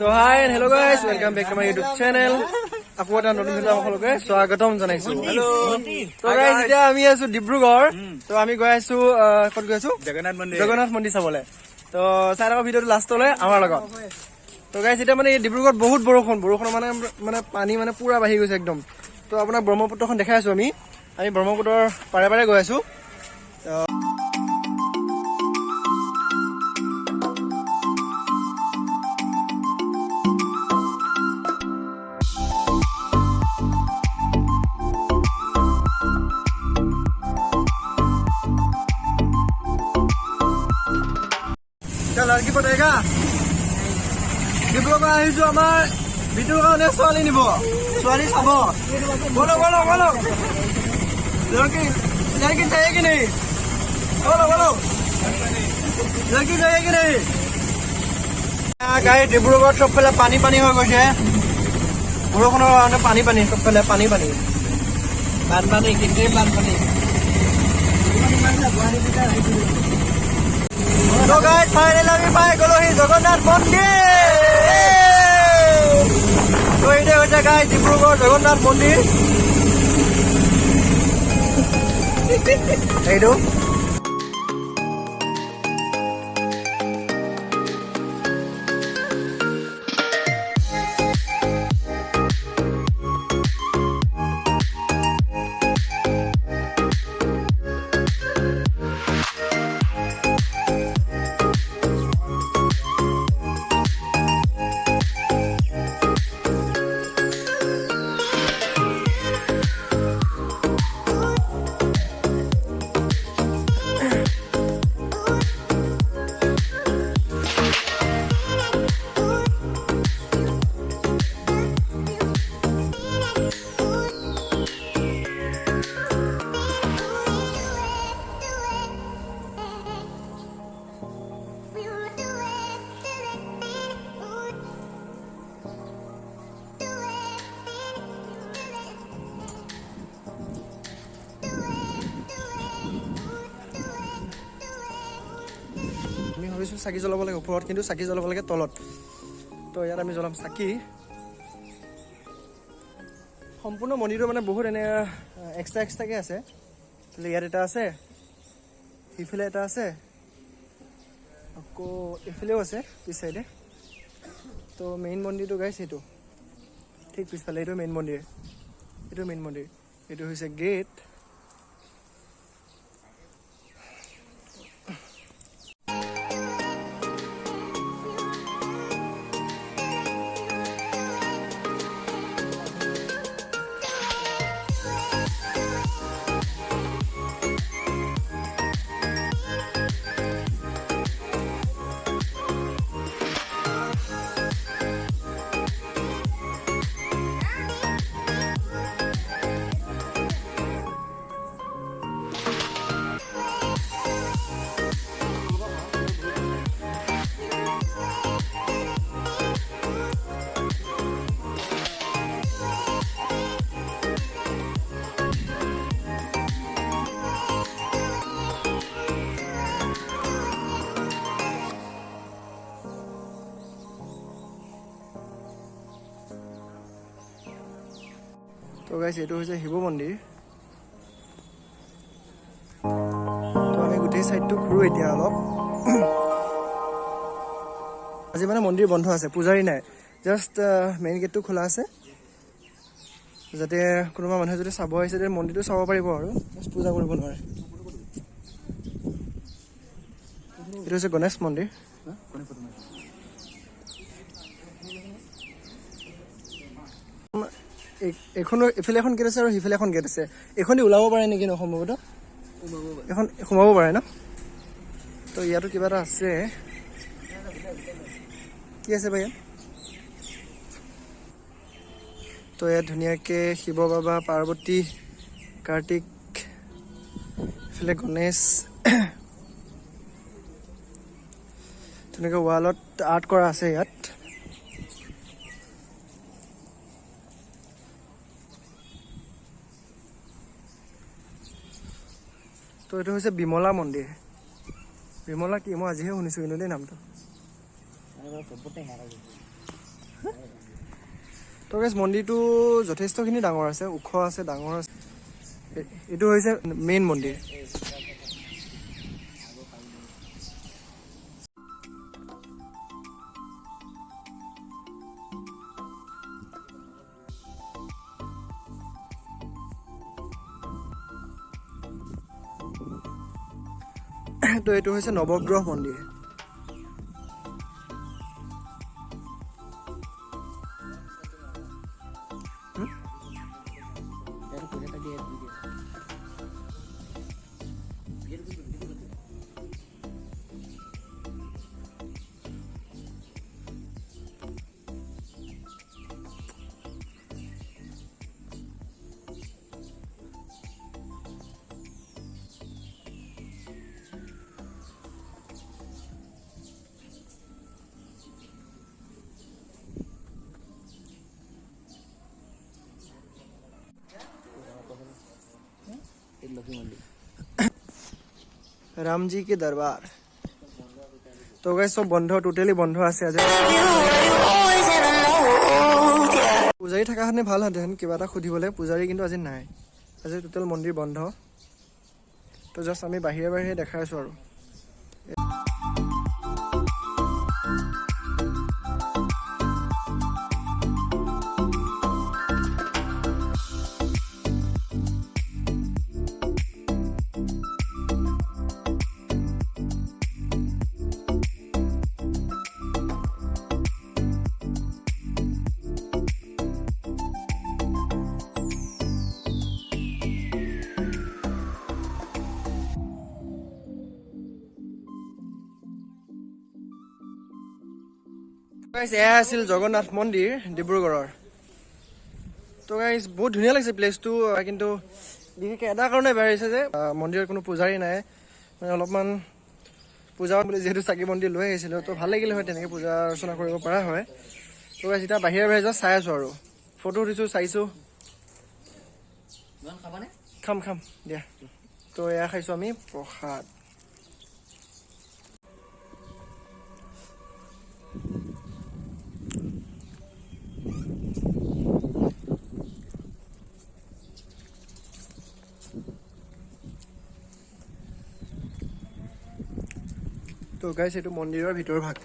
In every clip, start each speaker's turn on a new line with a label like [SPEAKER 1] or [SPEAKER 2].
[SPEAKER 1] তো hi and hello' guys welcome back to my YouTube channel. আকৌ এটা নতুন ভিডিঅ' সকলোকে স্বাগতম জনাইছো। তো গাইজ এতিয়া আমি আছো ডিব্ৰুগড়। তো আমি গৈ আছো ক'ত গৈ আছো? জগন্নাথ মন্দিৰ চাবলৈ। তো চাই থাকক ভিডিঅ'টো লাষ্টলৈ আমাৰ লগত। তো গাইজ এতিয়া মানে ডিব্ৰুগড়ত বহুত বৰষুণৰ মানে পানী মানে পুৰা বাঢ়ি গৈছে একদম। তো আপোনাক ব্ৰহ্মপুত্ৰখন দেখাই আছো আমি ব্ৰহ্মপুত্ৰৰ পাৰে পাৰে গৈ আছো। লড়কি পঠাইগা ডিব্ৰুগড় আহিছো আমাৰ ভিডিঅ'ৰ কাৰণে ছোৱালী নিব ছোৱালী চাব বলো বলো বলো লড়কি লড়কি যায়গি নেই বলো বলো লড়কি যায়গি নেই গাড়ী ডিব্ৰুগড়ত চবফালে পানী পানী হৈ গৈছে বৰষুণৰ কাৰণে পানী পানী চবফালে পানী পানী বানপানী কেতিয়া বানপানী So guys, finally আমি পাই গ'লোহি জগন্নাথ মন্দিৰ। তো এইটো হৈছে গাইজ ডিব্ৰুগড় জগন্নাথ মন্দিৰ। এইটো আমি ভাবিছোঁ চাকি জ্বলাব লাগে ওপৰত, কিন্তু চাকি জ্বলাব লাগে তলত। তো ইয়াত আমি জ্বলাম চাকি। সম্পূৰ্ণ মন্দিৰটো মানে বহুত এনে এক্সট্ৰাকৈ আছে। ইয়াত এটা আছে, সিফালে এটা আছে, আকৌ এইফালেও আছে পিছ চাইডে। তো মেইন মন্দিৰটো গাইছে এইটো ঠিক পিছফালে। এইটো মেইন মন্দিৰ, এইটো হৈছে গেট। তো গাইছ এইটো হৈছে শিৱ মন্দিৰ। তো আমি গোটেই চাইডটো ঘূৰোঁ এতিয়া অলপ। আজি মানে মন্দিৰ বন্ধ আছে, পূজাৰী নাই, জাষ্ট মেইন গেটটো খোলা আছে, যাতে কোনোবা মানুহে যদি চাব আহিছে তেতিয়া মন্দিৰটো চাব পাৰিব আৰু জাষ্ট পূজা কৰিব নোৱাৰে। এইটো হৈছে গণেশ মন্দিৰ। এইখনো এইফালে এখন গেট আছে আৰু সিফালে এখন গেট আছে। এইখন দি ওলাব পাৰে নেকি? সম্ভৱতঃ এখন সোমাব পাৰে ন? তো ইয়াতো কিবা এটা আছে, কি আছে বা ইয়াত? তো ইয়াত ধুনীয়াকৈ শিৱ বাবা, পাৰ্বতী, কাৰ্তিক, এইফালে গণেশ, ধুনীয়াকৈ ৱালত আৰ্ট কৰা আছে ইয়াত। তো এইটো হৈছে বিমলা মন্দিৰ। বিমলা কি? মই আজিহে শুনিছোঁ কিন্তু দেই নামটো। তো গাইজ মন্দিৰটো যথেষ্টখিনি ডাঙৰ আছে, ওখ আছে, ডাঙৰ আছে। এইটো হৈছে মেইন মন্দিৰ। তো এইটো হৈছে নৱগ্ৰহ মন্দিৰ। रामजी के दरबार। तो गाइस सब बंध, टोटेली बंध আছে আজি। পূজাৰী থকা হনে ভাল হতেন কিবা এটা খুদিবলে, পূজাৰী কিন্তু আজি নাই। আজি টোটেল মন্দিৰ বন্ধ। তো জাস্ট আমি বাহিৰে বাহিৰে দেখাই আছো আৰু। গাইজ এয়া আছিল জগন্নাথ মন্দিৰ ডিব্ৰুগড়ৰ। তো গাইজ বহুত ধুনীয়া লাগিছে প্লেচটো, কিন্তু বিশেষকৈ এটা কাৰণে বেয়া হৈছে যে মন্দিৰত কোনো পূজাৰী নাই। মানে অলপমান পূজা বুলি যিহেতু চাকি মন্দিৰ লৈ আহিছিলোঁ, তো ভাল লাগিলে হয় তেনেকৈ পূজা অৰ্চনা কৰিব পৰা হয়। তো গাইজ এতিয়া বাহিৰে বাহিৰে জাষ্ট চাই আছোঁ আৰু ফটো উঠিছোঁ, চাইছোঁ। খাম খাম দিয়া। তো এয়া খাইছোঁ আমি প্ৰসাদ। তো গাইছ এইটো মন্দিৰৰ ভিতৰ ভাগ।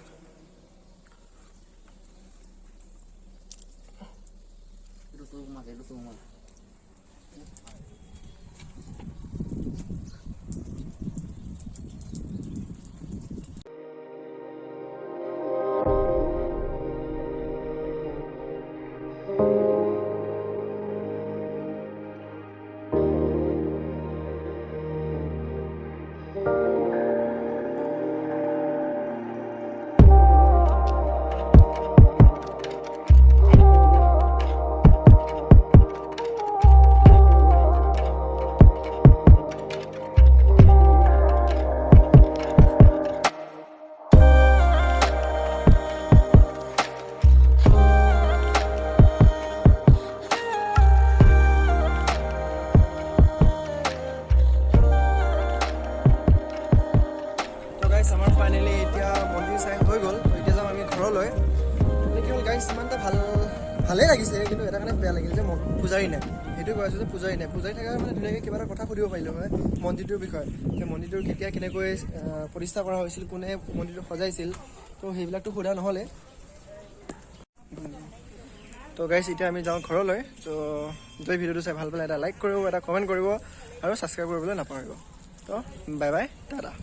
[SPEAKER 1] আমাৰ ফাইনেলি এতিয়া মন্দিৰ চাই হৈ গ'ল। এতিয়া যাম আমি ঘৰলৈ। কি হ'ল গাইছ, ইমান এটা ভালেই লাগিছে, কিন্তু এটা কাৰণে বেয়া লাগিল যে পূজাৰী নাই। সেইটো কৈ আছোঁ যে পূজাৰী নাই। পূজাৰী থকা মানে ধুনীয়াকৈ কিবা এটা কথা সুধিব পাৰিলোঁ হয় মন্দিৰটোৰ বিষয়ে, যে মন্দিৰটো কেতিয়া কেনেকৈ প্ৰতিষ্ঠা কৰা হৈছিল, কোনে মন্দিৰটো সজাইছিল। তো সেইবিলাকতো সোধা নহ'লে। তো গাইছ এতিয়া আমি যাওঁ ঘৰলৈ। তো যদি ভিডিঅ'টো চাই ভাল পালে এটা লাইক কৰিব, এটা কমেণ্ট কৰিব আৰু ছাবস্ক্ৰাইব কৰিবলৈ নাপাহৰিব। তো বাই বাই, টাটা।